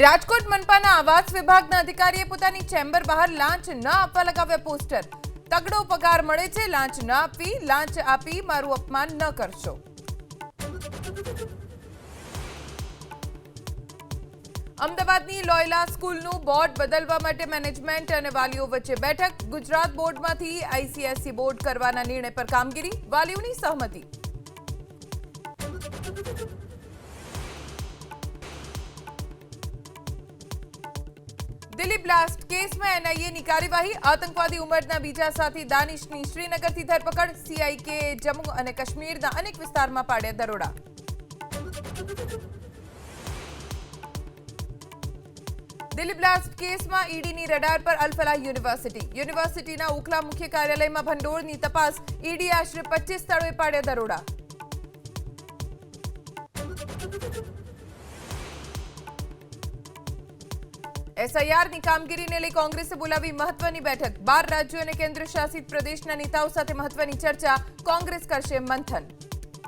રાજકોટ મનપાના આવાસ વિભાગના અધિકારીએ પોતાની ચેમ્બર બહાર લાંચ ન આપવા લગાવ્યા પોસ્ટર। તગડો પગાર મળે છે, લાંચ ન આપવી, લાંચ આપી મારું અપમાન ન કરશો। અમદાવાદની લોયલા સ્કૂલનું બોર્ડ બદલવા માટે મેનેજમેન્ટ અને વાલીઓ વચ્ચે બેઠક। ગુજરાત બોર્ડમાંથી આઈસીએસઈ બોર્ડ કરવાના નિર્ણય પર કામગીરી, વાલીઓની સહમતિ। दिल्ली ब्लास्ट केस में एनआईए की कार्यवाही। आतंकवादी उमरना बीजा साथी दानिश की श्रीनगर थी धरपकड़। सीआईके जम्मू और कश्मीर अनेक विस्तार में पाड्या दरोड़ा। दिल्ली ब्लास्ट केस में ईडी नी रडार पर अल-फलाह यूनिवर्सिटी उखला मुख्य कार्यालय में भंडोळ नी तपास। ईडी आश्रे 25 स्थळोए पाड्या दरोड़ा। एसआईआर ની કામગીરીને લઈ કોંગ્રેસે બોલાવી મહત્વની બેઠક। 12 રાજ્યો અને કેન્દ્ર શાસિત પ્રદેશના નેતાઓ સાથે મહત્વની ચર્ચા। કોંગ્રેસ કરશે મંથન।